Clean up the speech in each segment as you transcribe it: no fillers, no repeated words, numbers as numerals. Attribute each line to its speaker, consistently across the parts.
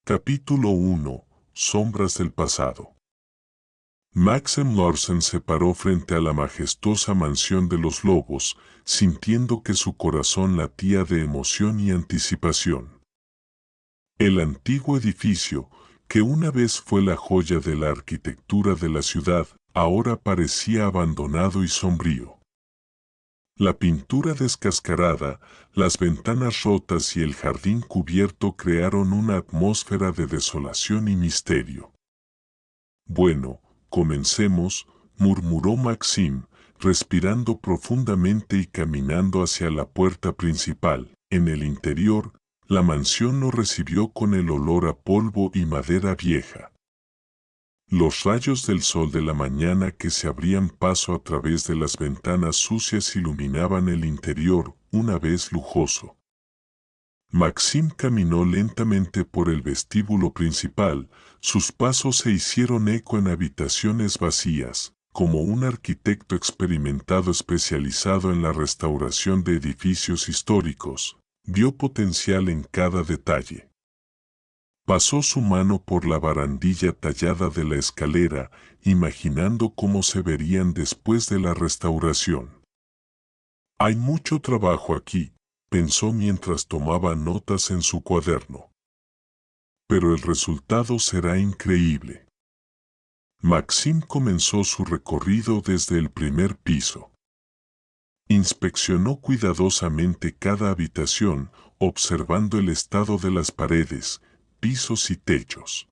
Speaker 1: Capítulo 1. Sombras del pasado. Maxim Larsen se paró frente a la majestuosa mansión de los lobos, sintiendo que su corazón latía de emoción y anticipación. El antiguo edificio, que una vez fue la joya de la arquitectura de la ciudad, ahora parecía abandonado y sombrío. La pintura descascarada, las ventanas rotas y el jardín cubierto crearon una atmósfera de desolación y misterio. Bueno, comencemos, murmuró Maxim, respirando profundamente y caminando hacia la puerta principal. En el interior, la mansión lo recibió con el olor a polvo y madera vieja. Los rayos del sol de la mañana que se abrían paso a través de las ventanas sucias iluminaban el interior, una vez lujoso. Maxim caminó lentamente por el vestíbulo principal, sus pasos se hicieron eco en habitaciones vacías, como un arquitecto experimentado especializado en la restauración de edificios históricos, vio potencial en cada detalle. Pasó su mano por la barandilla tallada de la escalera, imaginando cómo se verían después de la restauración. Hay mucho trabajo aquí, pensó mientras tomaba notas en su cuaderno. Pero el resultado será increíble. Maxim comenzó su recorrido desde el primer piso. Inspeccionó cuidadosamente cada habitación, observando el estado de las paredes, pisos y techos.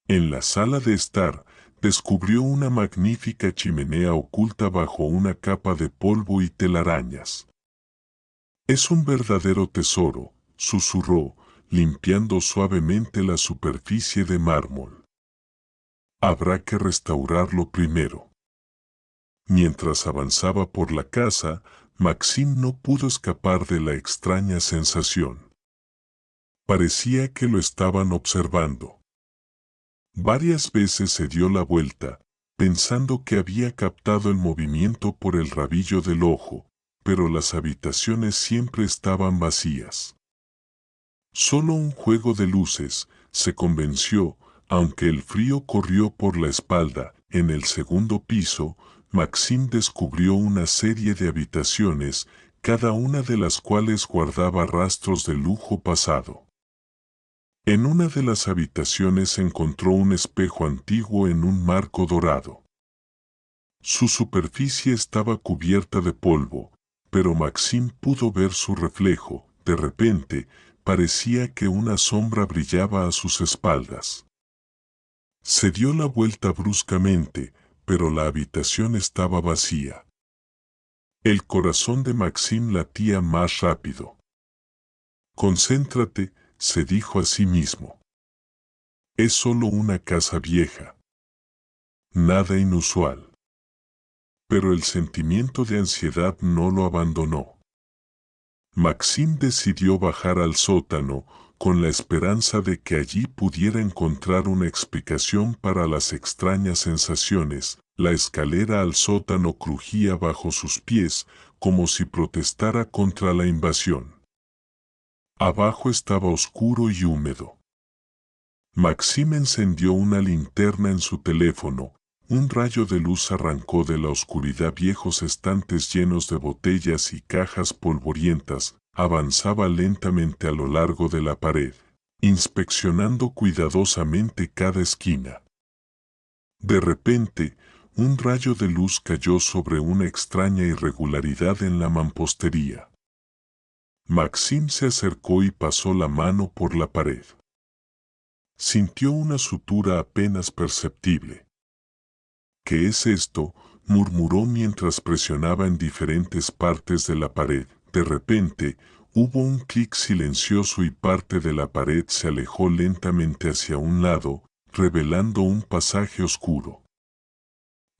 Speaker 1: En la sala de estar, descubrió una magnífica chimenea oculta bajo una capa de polvo y telarañas. «Es un verdadero tesoro», susurró, limpiando suavemente la superficie de mármol. «Habrá que restaurarlo primero». Mientras avanzaba por la casa, Maxim no pudo escapar de la extraña sensación. Parecía que lo estaban observando. Varias veces se dio la vuelta, pensando que había captado el movimiento por el rabillo del ojo, pero las habitaciones siempre estaban vacías. Solo un juego de luces, se convenció, aunque el frío corrió por la espalda. En el segundo piso, Maxim descubrió una serie de habitaciones, cada una de las cuales guardaba rastros de lujo pasado. En una de las habitaciones encontró un espejo antiguo en un marco dorado. Su superficie estaba cubierta de polvo, pero Maxim pudo ver su reflejo. De repente, parecía que una sombra brillaba a sus espaldas. Se dio la vuelta bruscamente, pero la habitación estaba vacía. El corazón de Maxim latía más rápido. «Concéntrate», se dijo a sí mismo. «Es solo una casa vieja. Nada inusual». Pero el sentimiento de ansiedad no lo abandonó. Maxim decidió bajar al sótano, con la esperanza de que allí pudiera encontrar una explicación para las extrañas sensaciones. La escalera al sótano crujía bajo sus pies, como si protestara contra la invasión. Abajo estaba oscuro y húmedo. Maxim encendió una linterna en su teléfono. Un rayo de luz arrancó de la oscuridad viejos estantes llenos de botellas y cajas polvorientas. Avanzaba lentamente a lo largo de la pared, inspeccionando cuidadosamente cada esquina. De repente, un rayo de luz cayó sobre una extraña irregularidad en la mampostería. Maxim se acercó y pasó la mano por la pared. Sintió una sutura apenas perceptible. «¿Qué es esto?», murmuró mientras presionaba en diferentes partes de la pared. De repente, hubo un clic silencioso y parte de la pared se alejó lentamente hacia un lado, revelando un pasaje oscuro.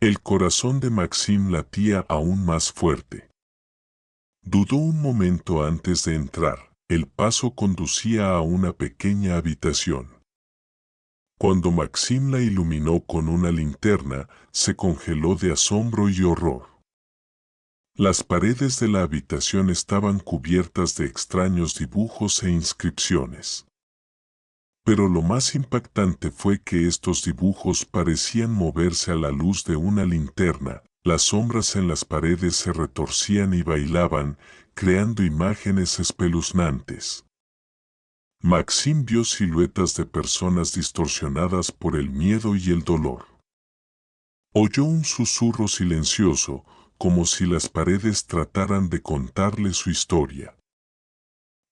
Speaker 1: El corazón de Maxim latía aún más fuerte. Dudó un momento antes de entrar. El paso conducía a una pequeña habitación. Cuando Maxim la iluminó con una linterna, se congeló de asombro y horror. Las paredes de la habitación estaban cubiertas de extraños dibujos e inscripciones. Pero lo más impactante fue que estos dibujos parecían moverse a la luz de una linterna. Las sombras en las paredes se retorcían y bailaban, creando imágenes espeluznantes. Maxim vio siluetas de personas distorsionadas por el miedo y el dolor. Oyó un susurro silencioso, como si las paredes trataran de contarle su historia.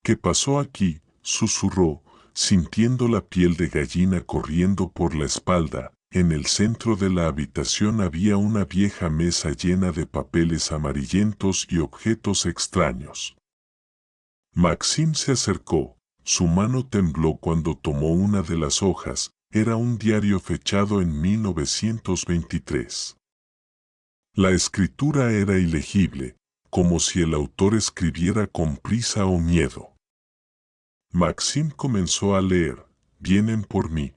Speaker 1: ¿Qué pasó aquí?, susurró, sintiendo la piel de gallina corriendo por la espalda. En el centro de la habitación había una vieja mesa llena de papeles amarillentos y objetos extraños. Maxim se acercó, su mano tembló cuando tomó una de las hojas. Era un diario fechado en 1923. La escritura era ilegible, como si el autor escribiera con prisa o miedo. Maxim comenzó a leer: «Vienen por mí.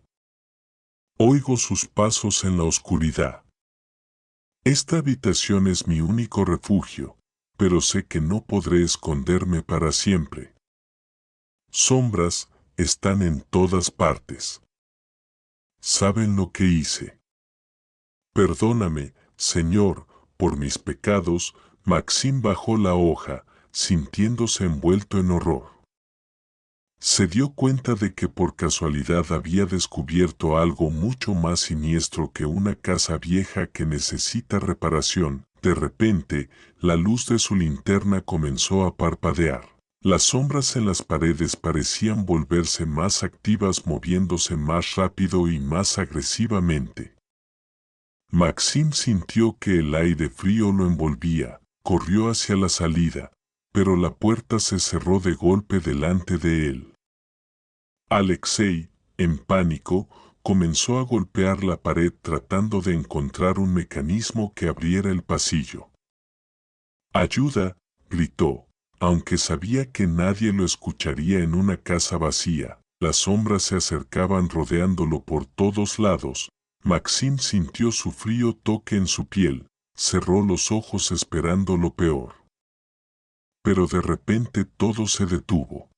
Speaker 1: Oigo sus pasos en la oscuridad. Esta habitación es mi único refugio, pero sé que no podré esconderme para siempre. Sombras están en todas partes. ¿Saben lo que hice? Perdóname, Señor, por mis pecados». Maxim bajó la hoja, sintiéndose envuelto en horror. Se dio cuenta de que por casualidad había descubierto algo mucho más siniestro que una casa vieja que necesita reparación. De repente, la luz de su linterna comenzó a parpadear. Las sombras en las paredes parecían volverse más activas, moviéndose más rápido y más agresivamente. Maxim sintió que el aire frío lo envolvía. Corrió hacia la salida, pero la puerta se cerró de golpe delante de él. Alexei, en pánico, comenzó a golpear la pared tratando de encontrar un mecanismo que abriera el pasillo. «¡Ayuda!», gritó, aunque sabía que nadie lo escucharía en una casa vacía. Las sombras se acercaban rodeándolo por todos lados. Maxim sintió su frío toque en su piel. Cerró los ojos esperando lo peor. Pero de repente todo se detuvo.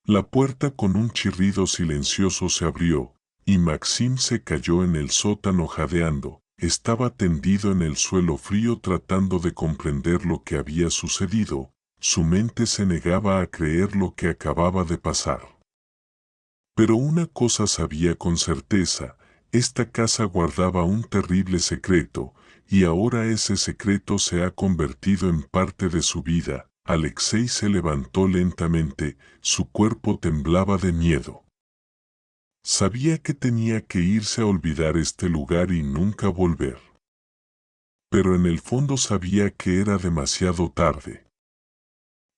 Speaker 1: La puerta con un chirrido silencioso se abrió, y Maxim se cayó en el sótano jadeando. Estaba tendido en el suelo frío tratando de comprender lo que había sucedido. Su mente se negaba a creer lo que acababa de pasar. Pero una cosa sabía con certeza: esta casa guardaba un terrible secreto, y ahora ese secreto se ha convertido en parte de su vida. Alexei se levantó lentamente, su cuerpo temblaba de miedo. Sabía que tenía que irse a olvidar este lugar y nunca volver. Pero en el fondo sabía que era demasiado tarde.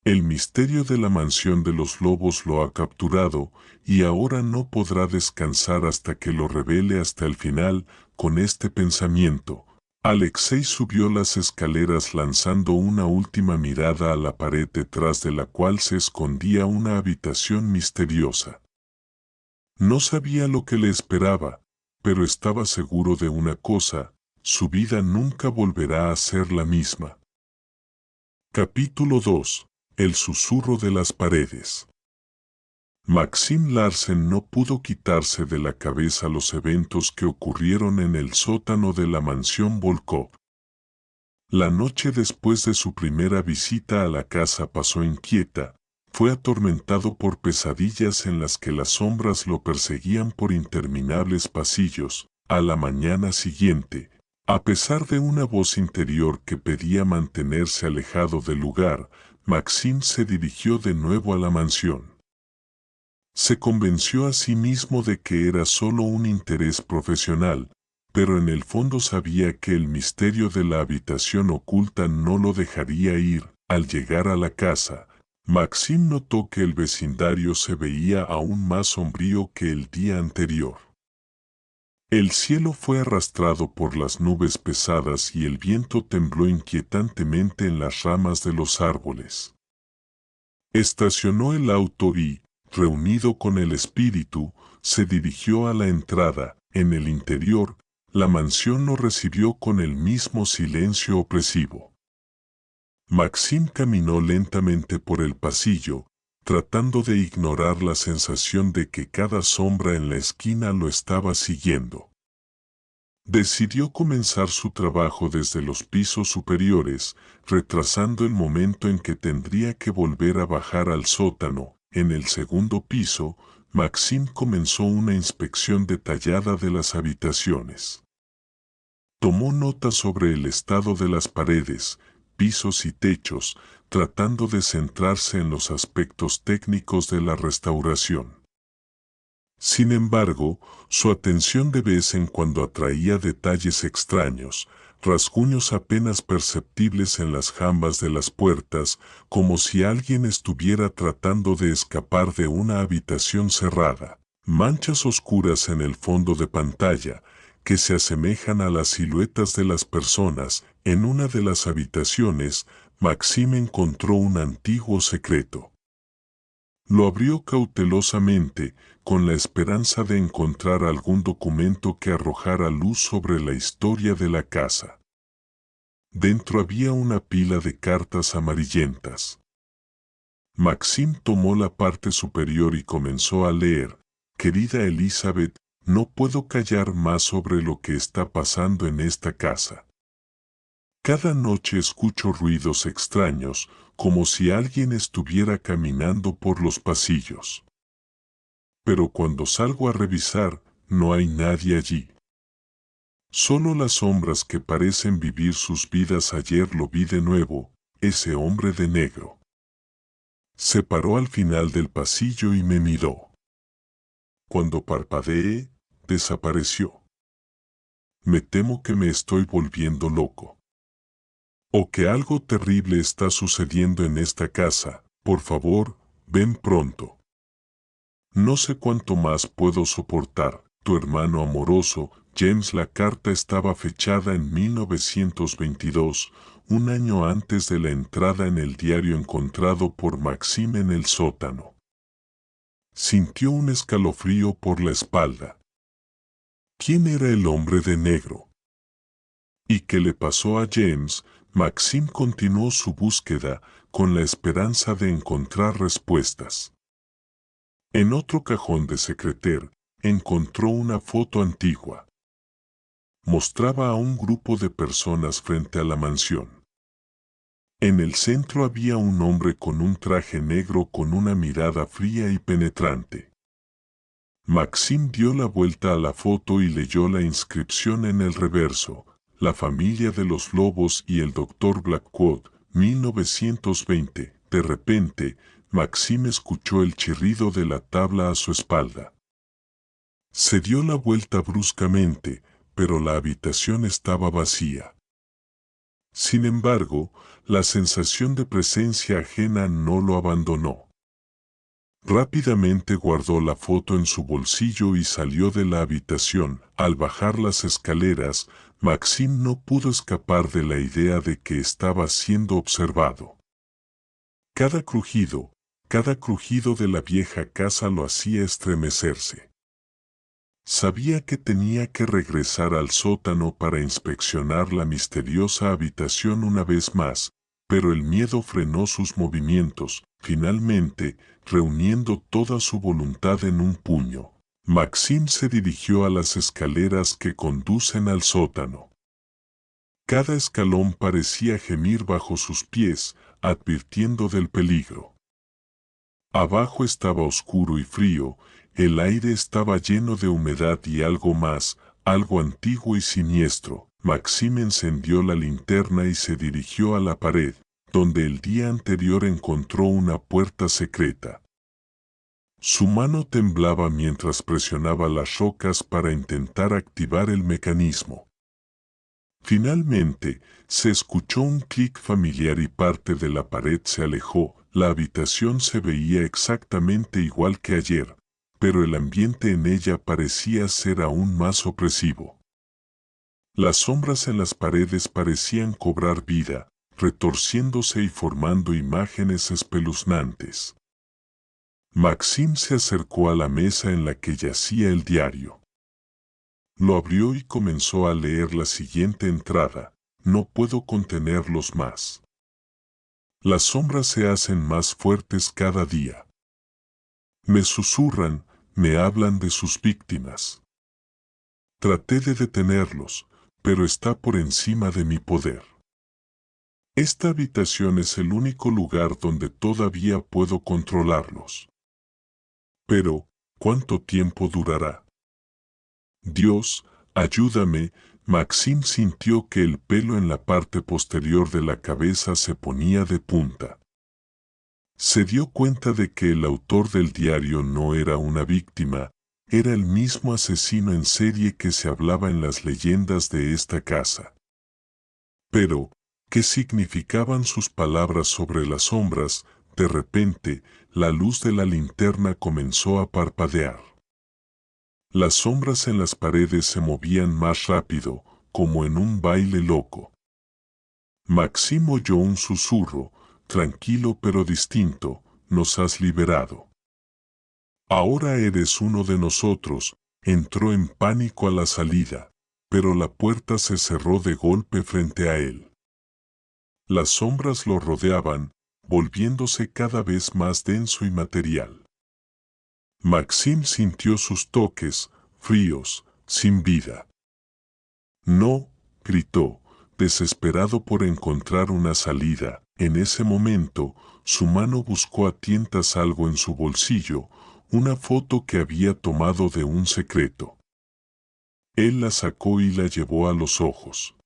Speaker 1: El misterio de la mansión de los lobos lo ha capturado, y ahora no podrá descansar hasta que lo revele hasta el final. Con este pensamiento, Alexei subió las escaleras lanzando una última mirada a la pared detrás de la cual se escondía una habitación misteriosa. No sabía lo que le esperaba, pero estaba seguro de una cosa: su vida nunca volverá a ser la misma. Capítulo 2. El susurro de las paredes. Maxim Larsen no pudo quitarse de la cabeza los eventos que ocurrieron en el sótano de la mansión Volkov. La noche después de su primera visita a la casa pasó inquieta. Fue atormentado por pesadillas en las que las sombras lo perseguían por interminables pasillos. A la mañana siguiente, a pesar de una voz interior que pedía mantenerse alejado del lugar, Maxim se dirigió de nuevo a la mansión. Se convenció a sí mismo de que era solo un interés profesional, pero en el fondo sabía que el misterio de la habitación oculta no lo dejaría ir. Al llegar a la casa, Maxim notó que el vecindario se veía aún más sombrío que el día anterior. El cielo fue arrastrado por las nubes pesadas y el viento tembló inquietantemente en las ramas de los árboles. Estacionó el auto y, reunido con el espíritu, se dirigió a la entrada. En el interior, la mansión lo recibió con el mismo silencio opresivo. Maxim caminó lentamente por el pasillo, tratando de ignorar la sensación de que cada sombra en la esquina lo estaba siguiendo. Decidió comenzar su trabajo desde los pisos superiores, retrasando el momento en que tendría que volver a bajar al sótano. En el segundo piso, Maxime comenzó una inspección detallada de las habitaciones. Tomó nota sobre el estado de las paredes, pisos y techos, tratando de centrarse en los aspectos técnicos de la restauración. Sin embargo, su atención de vez en cuando atraía detalles extraños, rasguños apenas perceptibles en las jambas de las puertas, como si alguien estuviera tratando de escapar de una habitación cerrada, manchas oscuras en el fondo de pantalla, que se asemejan a las siluetas de las personas. En una de las habitaciones, Maxime encontró un antiguo secreto. Lo abrió cautelosamente, con la esperanza de encontrar algún documento que arrojara luz sobre la historia de la casa. Dentro había una pila de cartas amarillentas. Maxime tomó la parte superior y comenzó a leer: «Querida Elizabeth, no puedo callar más sobre lo que está pasando en esta casa. Cada noche escucho ruidos extraños, como si alguien estuviera caminando por los pasillos. Pero cuando salgo a revisar, no hay nadie allí. Solo las sombras que parecen vivir sus vidas. Ayer lo vi de nuevo, ese hombre de negro. Se paró al final del pasillo y me miró. Cuando parpadeé, desapareció. Me temo que me estoy volviendo loco. O que algo terrible está sucediendo en esta casa. Por favor, ven pronto. No sé cuánto más puedo soportar. Tu hermano amoroso, James». La carta estaba fechada en 1922, un año antes de la entrada en el diario encontrado por Maxime en el sótano. Sintió un escalofrío por la espalda. ¿Quién era el hombre de negro? ¿Y qué le pasó a James? Maxime continuó su búsqueda, con la esperanza de encontrar respuestas. En otro cajón de secreter, encontró una foto antigua. Mostraba a un grupo de personas frente a la mansión. En el centro había un hombre con un traje negro con una mirada fría y penetrante. Maxime dio la vuelta a la foto y leyó la inscripción en el reverso: «La familia de los lobos y el Dr. Blackwood, 1920». De repente, Maxime escuchó el chirrido de la tabla a su espalda. Se dio la vuelta bruscamente, pero la habitación estaba vacía. Sin embargo, la sensación de presencia ajena no lo abandonó. Rápidamente guardó la foto en su bolsillo y salió de la habitación. Al bajar las escaleras, Maxime no pudo escapar de la idea de que estaba siendo observado. Cada crujido de la vieja casa lo hacía estremecerse. Sabía que tenía que regresar al sótano para inspeccionar la misteriosa habitación una vez más, pero el miedo frenó sus movimientos. Finalmente, reuniendo toda su voluntad en un puño, Maxime se dirigió a las escaleras que conducen al sótano. Cada escalón parecía gemir bajo sus pies, advirtiendo del peligro. Abajo estaba oscuro y frío, el aire estaba lleno de humedad y algo más, algo antiguo y siniestro. Maxime encendió la linterna y se dirigió a la pared, donde el día anterior encontró una puerta secreta. Su mano temblaba mientras presionaba las rocas para intentar activar el mecanismo. Finalmente, se escuchó un clic familiar y parte de la pared se alejó. La habitación se veía exactamente igual que ayer, pero el ambiente en ella parecía ser aún más opresivo. Las sombras en las paredes parecían cobrar vida, retorciéndose y formando imágenes espeluznantes. Maxime se acercó a la mesa en la que yacía el diario. Lo abrió y comenzó a leer la siguiente entrada: «No puedo contenerlos más. Las sombras se hacen más fuertes cada día. Me susurran, me hablan de sus víctimas. Traté de detenerlos, pero está por encima de mi poder. Esta habitación es el único lugar donde todavía puedo controlarlos. Pero, ¿cuánto tiempo durará? Dios, ayúdame. Maxim sintió que el pelo en la parte posterior de la cabeza se ponía de punta. Se dio cuenta de que el autor del diario no era una víctima, era el mismo asesino en serie que se hablaba en las leyendas de esta casa. Pero, ¿qué significaban sus palabras sobre las sombras? De repente, la luz de la linterna comenzó a parpadear. Las sombras en las paredes se movían más rápido, como en un baile loco. Maxim oyó un susurro, tranquilo pero distinto: nos has liberado. Ahora eres uno de nosotros. Entró en pánico a la salida, pero la puerta se cerró de golpe frente a él. Las sombras lo rodeaban, volviéndose cada vez más denso y material. Maxim sintió sus toques, fríos, sin vida. No, gritó, desesperado por encontrar una salida. En ese momento, su mano buscó a tientas algo en su bolsillo, una foto que había tomado de un secreto. Él la sacó y la llevó a los ojos.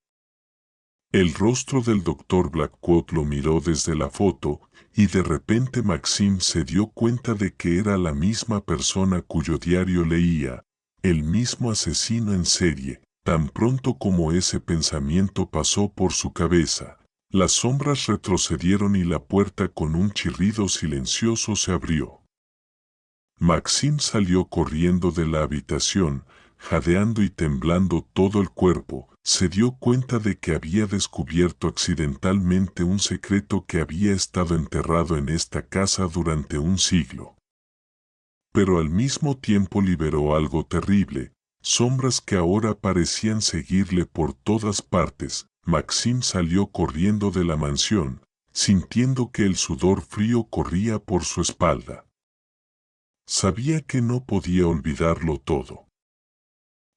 Speaker 1: El rostro del Dr. Blackwood lo miró desde la foto, y de repente Maxim se dio cuenta de que era la misma persona cuyo diario leía, el mismo asesino en serie. Tan pronto como ese pensamiento pasó por su cabeza, las sombras retrocedieron y la puerta con un chirrido silencioso se abrió. Maxim salió corriendo de la habitación, jadeando y temblando todo el cuerpo. Se dio cuenta de que había descubierto accidentalmente un secreto que había estado enterrado en esta casa durante un siglo. Pero al mismo tiempo liberó algo terrible, sombras que ahora parecían seguirle por todas partes. Maxim salió corriendo de la mansión, sintiendo que el sudor frío corría por su espalda. Sabía que no podía olvidarlo todo.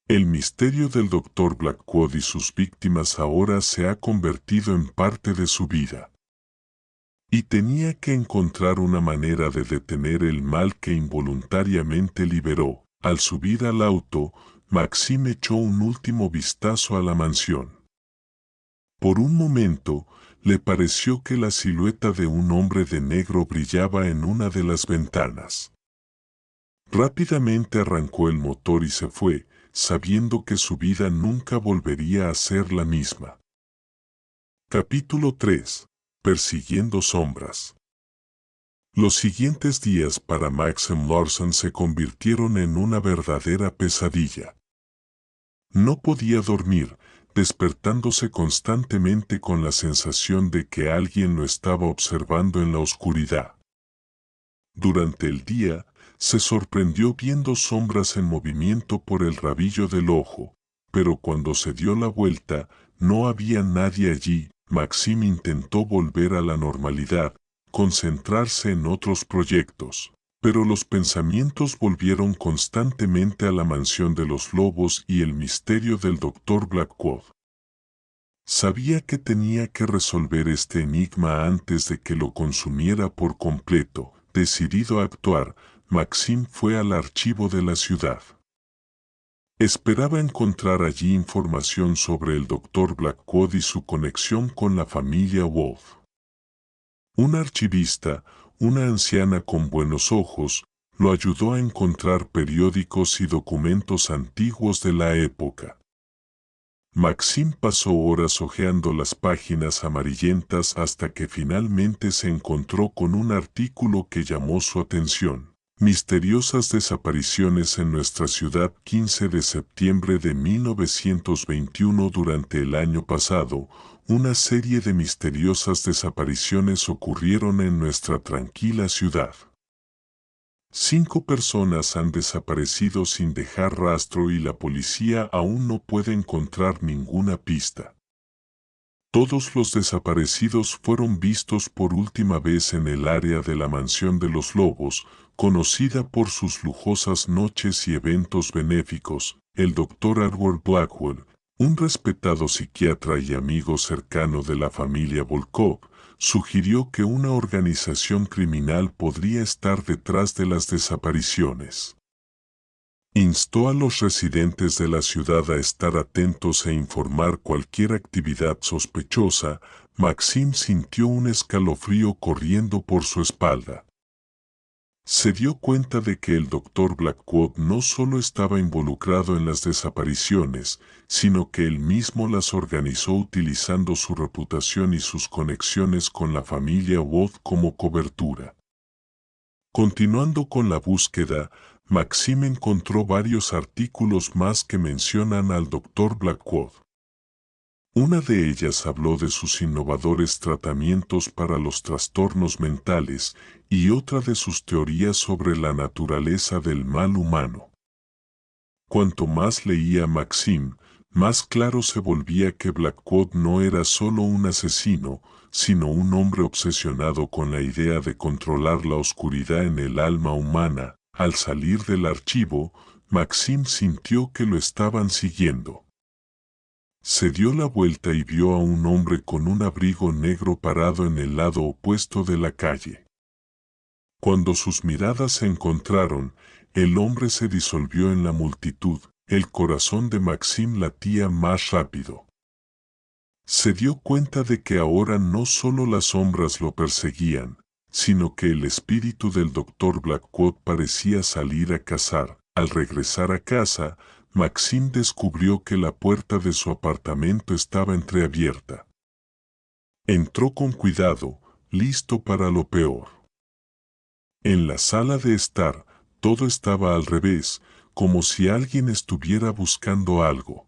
Speaker 1: El misterio del Dr. Blackwood y sus víctimas ahora se ha convertido en parte de su vida. Y tenía que encontrar una manera de detener el mal que involuntariamente liberó. Al subir al auto, Maxim echó un último vistazo a la mansión. Por un momento, le pareció que la silueta de un hombre de negro brillaba en una de las ventanas. Rápidamente arrancó el motor y se fue, sabiendo que su vida nunca volvería a ser la misma. Capítulo 3. Persiguiendo sombras. Los siguientes días para Maxim Lawson se convirtieron en una verdadera pesadilla. No podía dormir, despertándose constantemente con la sensación de que alguien lo estaba observando en la oscuridad. Durante el día, se sorprendió viendo sombras en movimiento por el rabillo del ojo, pero cuando se dio la vuelta, no había nadie allí. Maxim intentó volver a la normalidad, concentrarse en otros proyectos, pero los pensamientos volvieron constantemente a la mansión de los lobos y el misterio del Dr. Blackwood. Sabía que tenía que resolver este enigma antes de que lo consumiera por completo. Decidido a actuar, Maxim fue al archivo de la ciudad. Esperaba encontrar allí información sobre el Dr. Blackwood y su conexión con la familia Wolf. Un archivista, una anciana con buenos ojos, lo ayudó a encontrar periódicos y documentos antiguos de la época. Maxim pasó horas hojeando las páginas amarillentas hasta que finalmente se encontró con un artículo que llamó su atención. Misteriosas desapariciones en nuestra ciudad. 15 de septiembre de 1921. Durante el año pasado, una serie de misteriosas desapariciones ocurrieron en nuestra tranquila ciudad. 5 personas han desaparecido sin dejar rastro y la policía aún no puede encontrar ninguna pista. Todos los desaparecidos fueron vistos por última vez en el área de la Mansión de los Lobos, conocida por sus lujosas noches y eventos benéficos. El Dr. Edward Blackwell, un respetado psiquiatra y amigo cercano de la familia Volkov, sugirió que una organización criminal podría estar detrás de las desapariciones. Instó a los residentes de la ciudad a estar atentos e informar cualquier actividad sospechosa. Maxim sintió un escalofrío corriendo por su espalda. Se dio cuenta de que el Dr. Blackwood no solo estaba involucrado en las desapariciones, sino que él mismo las organizó utilizando su reputación y sus conexiones con la familia Wood como cobertura. Continuando con la búsqueda, Maxim encontró varios artículos más que mencionan al Dr. Blackwood. Una de ellas habló de sus innovadores tratamientos para los trastornos mentales y otra de sus teorías sobre la naturaleza del mal humano. Cuanto más leía Maxim, más claro se volvía que Blackwood no era solo un asesino, sino un hombre obsesionado con la idea de controlar la oscuridad en el alma humana. Al salir del archivo, Maxim sintió que lo estaban siguiendo. Se dio la vuelta y vio a un hombre con un abrigo negro parado en el lado opuesto de la calle. Cuando sus miradas se encontraron, el hombre se disolvió en la multitud. El corazón de Maxim latía más rápido. Se dio cuenta de que ahora no solo las sombras lo perseguían, sino que el espíritu del Dr. Blackwood parecía salir a cazar. Al regresar a casa, Maxim descubrió que la puerta de su apartamento estaba entreabierta. Entró con cuidado, listo para lo peor. En la sala de estar, todo estaba al revés, como si alguien estuviera buscando algo.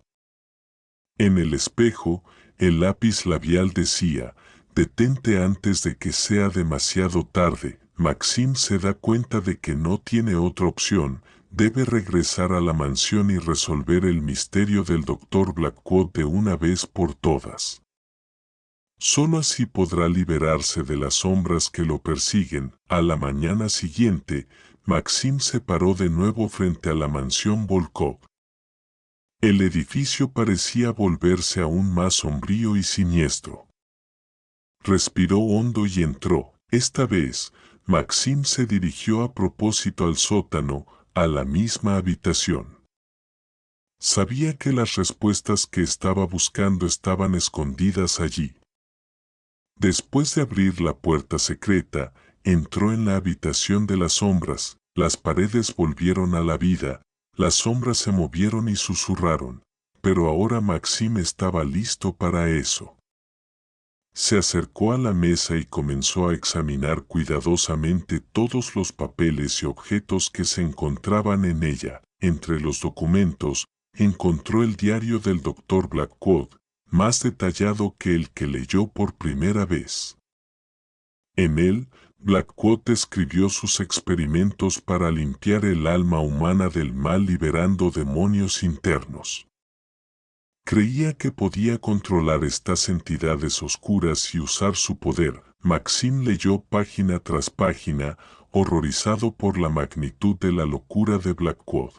Speaker 1: En el espejo, el lápiz labial decía: «Detente antes de que sea demasiado tarde». Maxim se da cuenta de que no tiene otra opción, debe regresar a la mansión y resolver el misterio del Dr. Blackwood de una vez por todas. Solo así podrá liberarse de las sombras que lo persiguen. A la mañana siguiente, Maxim se paró de nuevo frente a la mansión Volkov. El edificio parecía volverse aún más sombrío y siniestro. Respiró hondo y entró. Esta vez, Maxim se dirigió a propósito al sótano, a la misma habitación. Sabía que las respuestas que estaba buscando estaban escondidas allí. Después de abrir la puerta secreta, entró en la habitación de las sombras. Las paredes volvieron a la vida, las sombras se movieron y susurraron, pero ahora Maxim estaba listo para eso. Se acercó a la mesa y comenzó a examinar cuidadosamente todos los papeles y objetos que se encontraban en ella. Entre los documentos, encontró el diario del Dr. Blackwood, más detallado que el que leyó por primera vez. En él, Blackwood describió sus experimentos para limpiar el alma humana del mal liberando demonios internos. Creía que podía controlar estas entidades oscuras y usar su poder. Maxim leyó página tras página, horrorizado por la magnitud de la locura de Blackwood.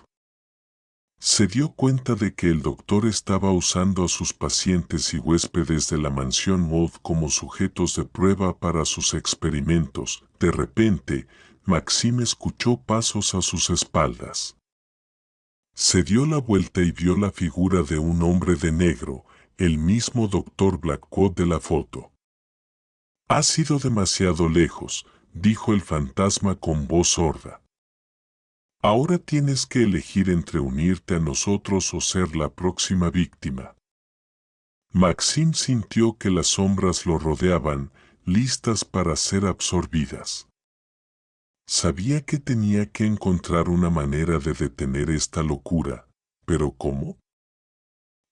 Speaker 1: Se dio cuenta de que el doctor estaba usando a sus pacientes y huéspedes de la mansión Wood como sujetos de prueba para sus experimentos. De repente, Maxim escuchó pasos a sus espaldas. Se dio la vuelta y vio la figura de un hombre de negro, el mismo Dr. Blackwood de la foto. «Has ido demasiado lejos», dijo el fantasma con voz sorda. «Ahora tienes que elegir entre unirte a nosotros o ser la próxima víctima». Maxim sintió que las sombras lo rodeaban, listas para ser absorbidas. Sabía que tenía que encontrar una manera de detener esta locura, pero ¿cómo?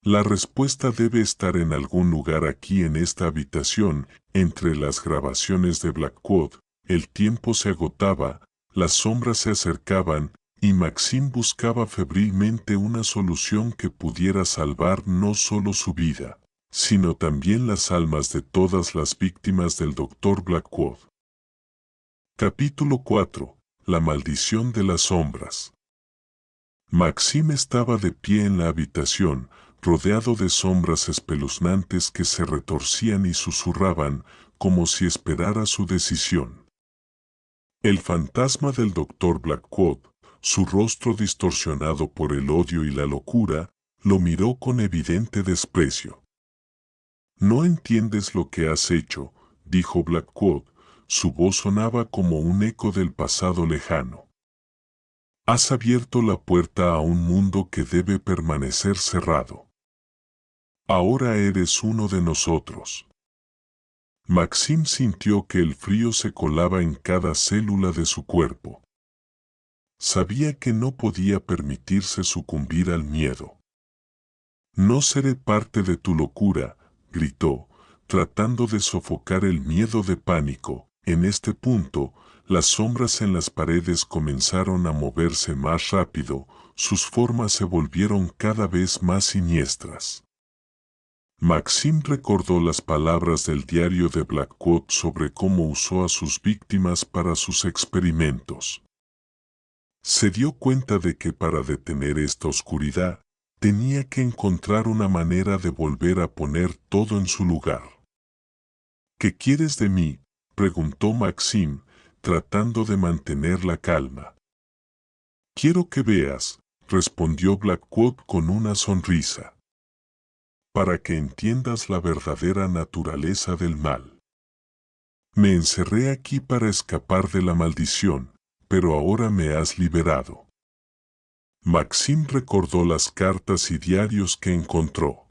Speaker 1: La respuesta debe estar en algún lugar aquí en esta habitación. Entre las grabaciones de Blackwood, el tiempo se agotaba, las sombras se acercaban, y Maxim buscaba febrilmente una solución que pudiera salvar no solo su vida, sino también las almas de todas las víctimas del Dr. Blackwood. Capítulo 4. La maldición de las sombras. Maxim estaba de pie en la habitación, rodeado de sombras espeluznantes que se retorcían y susurraban, como si esperara su decisión. El fantasma del Dr. Blackwood, su rostro distorsionado por el odio y la locura, lo miró con evidente desprecio. «No entiendes lo que has hecho», dijo Blackwood. Su voz sonaba como un eco del pasado lejano. «Has abierto la puerta a un mundo que debe permanecer cerrado. Ahora eres uno de nosotros». Maxim sintió que el frío se colaba en cada célula de su cuerpo. Sabía que no podía permitirse sucumbir al miedo. «No seré parte de tu locura», gritó, tratando de sofocar el miedo de pánico. En este punto, las sombras en las paredes comenzaron a moverse más rápido, sus formas se volvieron cada vez más siniestras. Maxim recordó las palabras del diario de Blackwood sobre cómo usó a sus víctimas para sus experimentos. Se dio cuenta de que para detener esta oscuridad, tenía que encontrar una manera de volver a poner todo en su lugar. «¿Qué quieres de mí?», preguntó Maxim, tratando de mantener la calma. «Quiero que veas», respondió Blackwood con una sonrisa. «Para que entiendas la verdadera naturaleza del mal. Me encerré aquí para escapar de la maldición, pero ahora me has liberado». Maxim recordó las cartas y diarios que encontró.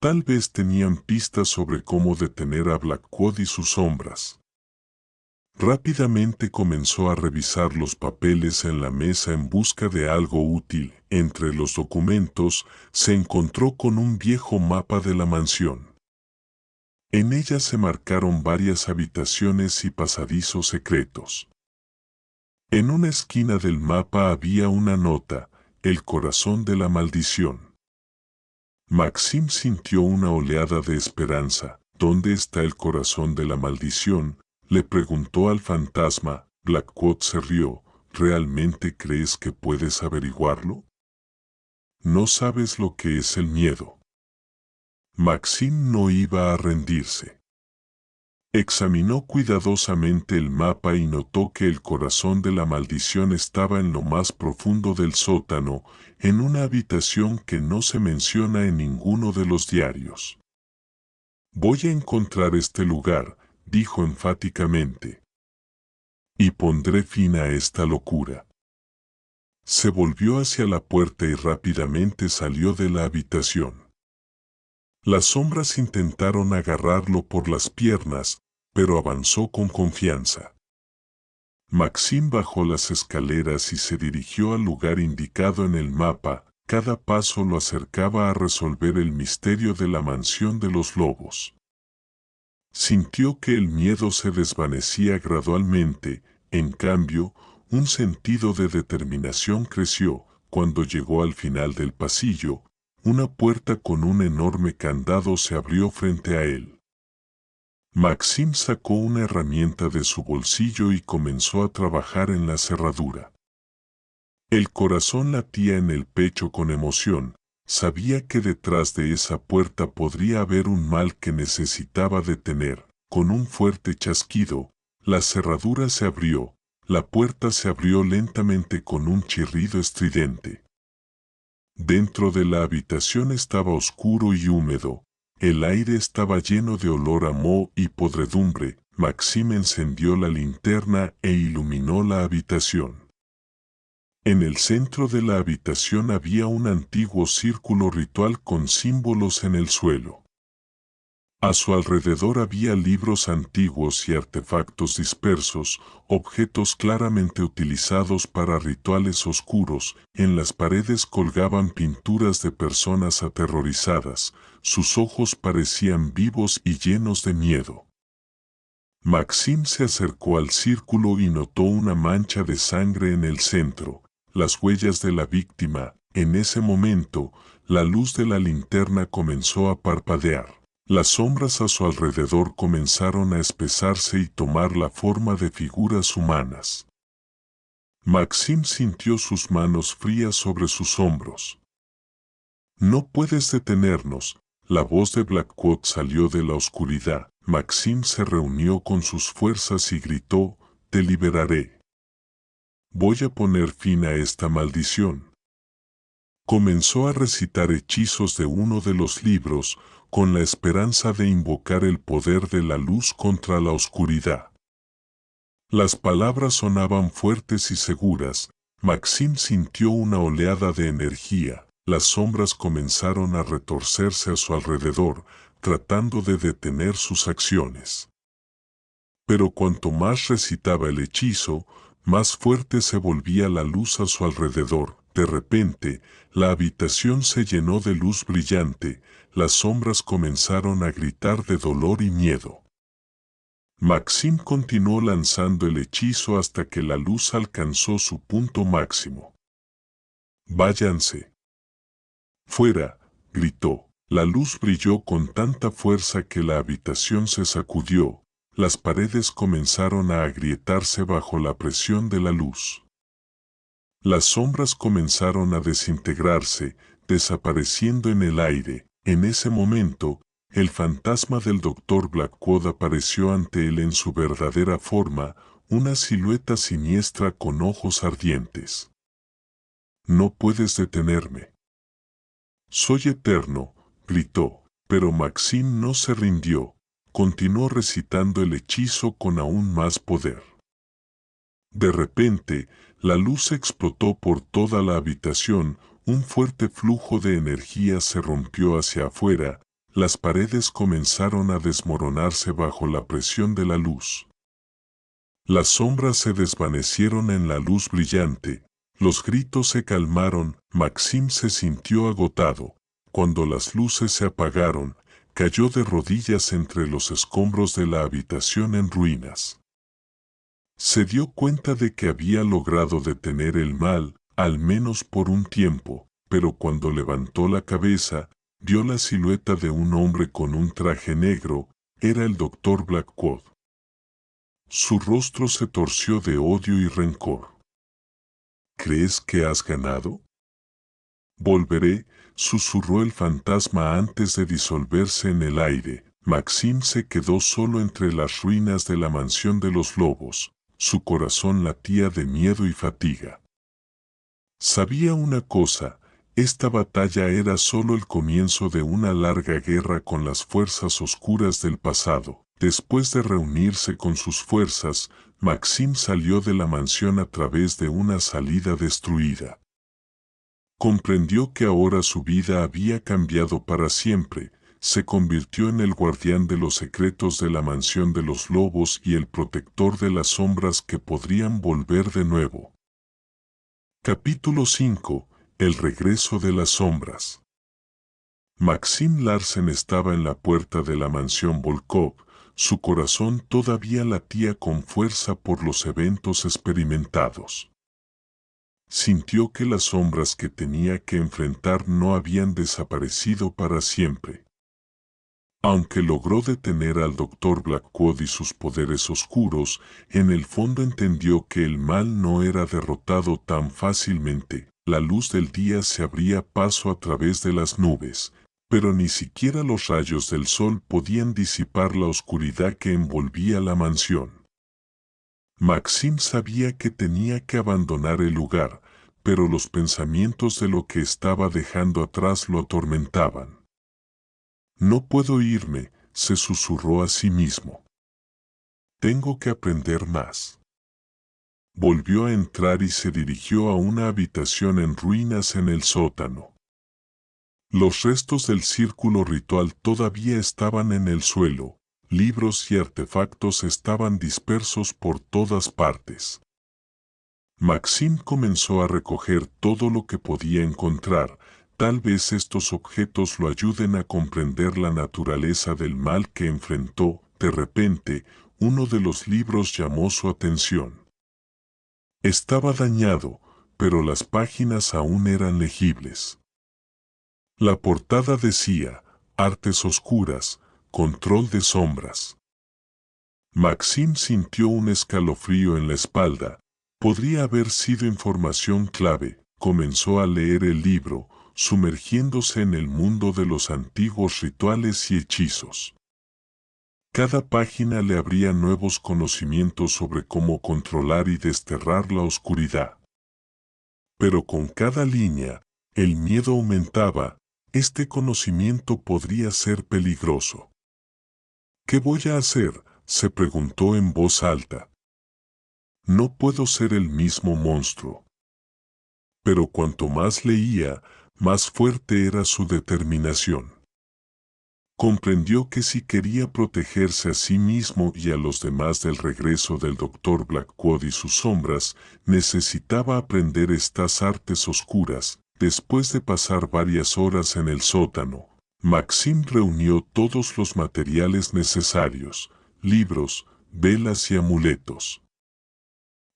Speaker 1: Tal vez tenían pistas sobre cómo detener a Blackwood y sus sombras. Rápidamente comenzó a revisar los papeles en la mesa en busca de algo útil. Entre los documentos, se encontró con un viejo mapa de la mansión. En ella se marcaron varias habitaciones y pasadizos secretos. En una esquina del mapa había una nota: «El corazón de la maldición». Maxim sintió una oleada de esperanza. «¿Dónde está el corazón de la maldición?», le preguntó al fantasma. Blackwood se rió. «¿Realmente crees que puedes averiguarlo? No sabes lo que es el miedo». Maxim no iba a rendirse. Examinó cuidadosamente el mapa y notó que el corazón de la maldición estaba en lo más profundo del sótano, en una habitación que no se menciona en ninguno de los diarios. «Voy a encontrar este lugar», dijo enfáticamente, «y pondré fin a esta locura». Se volvió hacia la puerta y rápidamente salió de la habitación. Las sombras intentaron agarrarlo por las piernas, pero avanzó con confianza. Maxim bajó las escaleras y se dirigió al lugar indicado en el mapa. Cada paso lo acercaba a resolver el misterio de la mansión de los lobos. Sintió que el miedo se desvanecía gradualmente. En cambio, un sentido de determinación creció. Cuando llegó al final del pasillo, una puerta con un enorme candado se abrió frente a él. Maxim sacó una herramienta de su bolsillo y comenzó a trabajar en la cerradura. El corazón latía en el pecho con emoción. Sabía que detrás de esa puerta podría haber un mal que necesitaba detener. Con un fuerte chasquido, la cerradura se abrió. La puerta se abrió lentamente con un chirrido estridente. Dentro de la habitación estaba oscuro y húmedo. El aire estaba lleno de olor a moho y podredumbre. Maxim encendió la linterna e iluminó la habitación. En el centro de la habitación había un antiguo círculo ritual con símbolos en el suelo. A su alrededor había libros antiguos y artefactos dispersos, objetos claramente utilizados para rituales oscuros. En las paredes colgaban pinturas de personas aterrorizadas. Sus ojos parecían vivos y llenos de miedo. Maxim se acercó al círculo y notó una mancha de sangre en el centro, las huellas de la víctima. En ese momento, La luz de la linterna comenzó a parpadear. Las sombras a su alrededor comenzaron a espesarse y tomar la forma de figuras humanas. Maxim sintió sus manos frías sobre sus hombros. «No puedes detenernos», la voz de Blackwood salió de la oscuridad. Maxim se reunió con sus fuerzas y gritó: «Te liberaré. Voy a poner fin a esta maldición». Comenzó a recitar hechizos de uno de los libros, con la esperanza de invocar el poder de la luz contra la oscuridad. Las palabras sonaban fuertes y seguras. Maxim sintió una oleada de energía. Las sombras comenzaron a retorcerse a su alrededor, tratando de detener sus acciones. Pero cuanto más recitaba el hechizo, más fuerte se volvía la luz a su alrededor. De repente, la habitación se llenó de luz brillante. Las sombras comenzaron a gritar de dolor y miedo. Maxim continuó lanzando el hechizo hasta que la luz alcanzó su punto máximo. «Váyanse. Fuera», gritó. La luz brilló con tanta fuerza que la habitación se sacudió. Las paredes comenzaron a agrietarse bajo la presión de la luz. Las sombras comenzaron a desintegrarse, desapareciendo en el aire. En ese momento, el fantasma del Dr. Blackwood apareció ante él en su verdadera forma, una silueta siniestra con ojos ardientes. «No puedes detenerme. Soy eterno», gritó, pero Maxim no se rindió. Continuó recitando el hechizo con aún más poder. De repente, la luz explotó por toda la habitación. Un fuerte flujo de energía se rompió hacia afuera. Las paredes comenzaron a desmoronarse bajo la presión de la luz. Las sombras se desvanecieron en la luz brillante. Los gritos se calmaron. Maxim se sintió agotado. Cuando las luces se apagaron, cayó de rodillas entre los escombros de la habitación en ruinas. Se dio cuenta de que había logrado detener el mal, al menos por un tiempo, pero cuando levantó la cabeza, vio la silueta de un hombre con un traje negro. Era el Dr. Blackwood. Su rostro se torció de odio y rencor. «¿Crees que has ganado?» «Volveré», susurró el fantasma antes de disolverse en el aire. Maxim se quedó solo entre las ruinas de la mansión de los lobos. Su corazón latía de miedo y fatiga. Sabía una cosa: esta batalla era solo el comienzo de una larga guerra con las fuerzas oscuras del pasado. Después de reunirse con sus fuerzas, Maxim salió de la mansión a través de una salida destruida. Comprendió que ahora su vida había cambiado para siempre. Se convirtió en el guardián de los secretos de la mansión de los lobos y el protector de las sombras que podrían volver de nuevo. Capítulo 5. El regreso de las sombras. Maxim Larsen estaba en la puerta de la mansión Volkov. Su corazón todavía latía con fuerza por los eventos experimentados. Sintió que las sombras que tenía que enfrentar no habían desaparecido para siempre. Aunque logró detener al Dr. Blackwood y sus poderes oscuros, en el fondo entendió que el mal no era derrotado tan fácilmente. La luz del día se abría paso a través de las nubes, pero ni siquiera los rayos del sol podían disipar la oscuridad que envolvía la mansión. Maxim sabía que tenía que abandonar el lugar, pero los pensamientos de lo que estaba dejando atrás lo atormentaban. «No puedo irme», se susurró a sí mismo. «Tengo que aprender más». Volvió a entrar y se dirigió a una habitación en ruinas en el sótano. Los restos del círculo ritual todavía estaban en el suelo. Libros y artefactos estaban dispersos por todas partes. Maxim comenzó a recoger todo lo que podía encontrar. Tal vez estos objetos lo ayuden a comprender la naturaleza del mal que enfrentó. De repente, uno de los libros llamó su atención. Estaba dañado, pero las páginas aún eran legibles. La portada decía, Artes oscuras, control de sombras. Maxim sintió un escalofrío en la espalda. Podría haber sido información clave. Comenzó a leer el libro, sumergiéndose en el mundo de los antiguos rituales y hechizos. Cada página le abría nuevos conocimientos sobre cómo controlar y desterrar la oscuridad. Pero con cada línea, el miedo aumentaba. Este conocimiento podría ser peligroso. ¿Qué voy a hacer?, se preguntó en voz alta. No puedo ser el mismo monstruo. Pero cuanto más leía, más fuerte era su determinación. Comprendió que si quería protegerse a sí mismo y a los demás del regreso del Dr. Blackwood y sus sombras, necesitaba aprender estas artes oscuras. Después de pasar varias horas en el sótano, Maxim reunió todos los materiales necesarios, libros, velas y amuletos.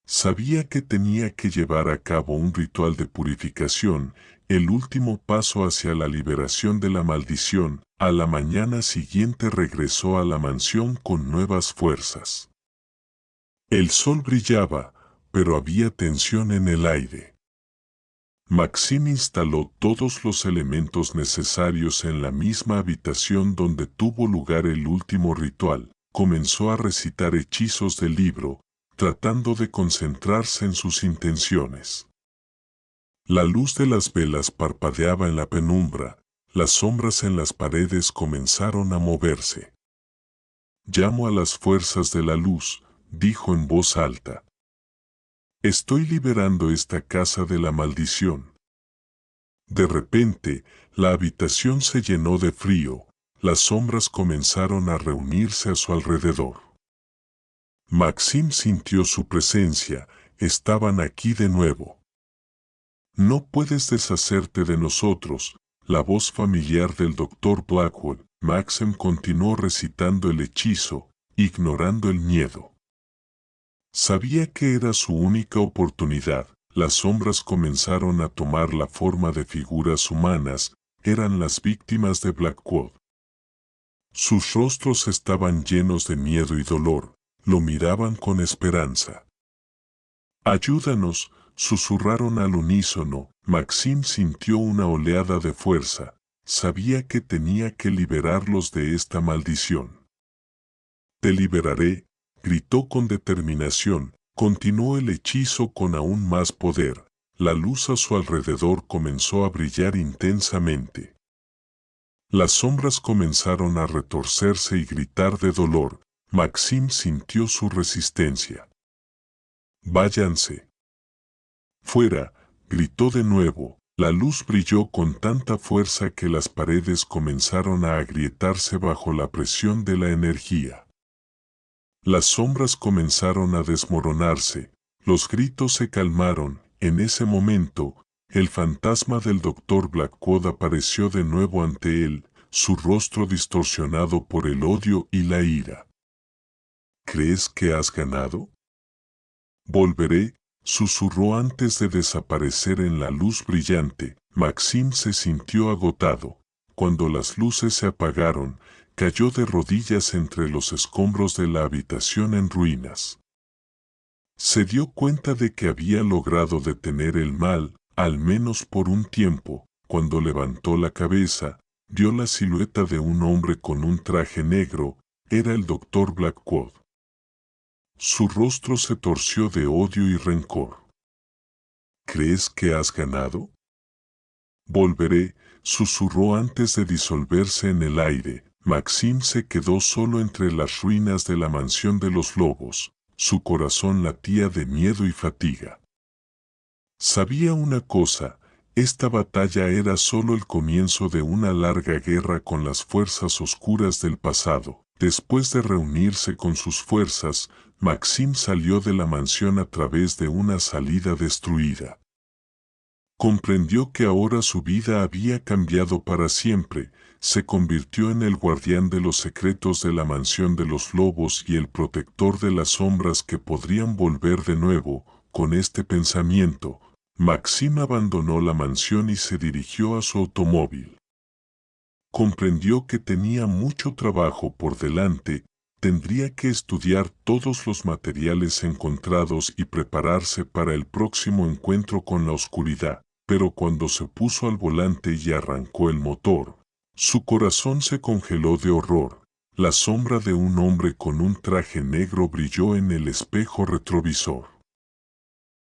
Speaker 1: Sabía que tenía que llevar a cabo un ritual de purificación, el último paso hacia la liberación de la maldición. A la mañana siguiente regresó a la mansión con nuevas fuerzas. El sol brillaba, pero había tensión en el aire. Maxim instaló todos los elementos necesarios en la misma habitación donde tuvo lugar el último ritual. Comenzó a recitar hechizos del libro, tratando de concentrarse en sus intenciones. La luz de las velas parpadeaba en la penumbra, las sombras en las paredes comenzaron a moverse. Llamo a las fuerzas de la luz, dijo en voz alta. Estoy liberando esta casa de la maldición. De repente, la habitación se llenó de frío, las sombras comenzaron a reunirse a su alrededor. Maxim sintió su presencia, estaban aquí de nuevo. No puedes deshacerte de nosotros, la voz familiar del Dr. Blackwood. Maxim continuó recitando el hechizo, ignorando el miedo. Sabía que era su única oportunidad. Las sombras comenzaron a tomar la forma de figuras humanas, eran las víctimas de Blackwood. Sus rostros estaban llenos de miedo y dolor, lo miraban con esperanza. Ayúdanos, susurraron al unísono. Maxim sintió una oleada de fuerza, sabía que tenía que liberarlos de esta maldición. Te liberaré, gritó con determinación, continuó el hechizo con aún más poder, la luz a su alrededor comenzó a brillar intensamente. Las sombras comenzaron a retorcerse y gritar de dolor. Maxim sintió su resistencia. Váyanse. Fuera, gritó de nuevo, la luz brilló con tanta fuerza que las paredes comenzaron a agrietarse bajo la presión de la energía. Las sombras comenzaron a desmoronarse, los gritos se calmaron. En ese momento, el fantasma del Dr. Blackwood apareció de nuevo ante él, su rostro distorsionado por el odio y la ira. ¿Crees que has ganado? Volveré, susurró antes de desaparecer en la luz brillante. Maxim se sintió agotado. Cuando las luces se apagaron, cayó de rodillas entre los escombros de la habitación en ruinas. Se dio cuenta de que había logrado detener el mal, al menos por un tiempo. Cuando levantó la cabeza, vio la silueta de un hombre con un traje negro. Era el Dr. Blackwood. Su rostro se torció de odio y rencor. ¿Crees que has ganado? Volveré, susurró antes de disolverse en el aire. Maxim se quedó solo entre las ruinas de la mansión de los lobos. Su corazón latía de miedo y fatiga. Sabía una cosa, esta batalla era solo el comienzo de una larga guerra con las fuerzas oscuras del pasado. Después de reunirse con sus fuerzas, Maxim salió de la mansión a través de una salida destruida. Comprendió que ahora su vida había cambiado para siempre, se convirtió en el guardián de los secretos de la mansión de los lobos y el protector de las sombras que podrían volver de nuevo. Con este pensamiento, Maxim abandonó la mansión y se dirigió a su automóvil. Comprendió que tenía mucho trabajo por delante, tendría que estudiar todos los materiales encontrados y prepararse para el próximo encuentro con la oscuridad. Pero cuando se puso al volante y arrancó el motor, su corazón se congeló de horror. La sombra de un hombre con un traje negro brilló en el espejo retrovisor.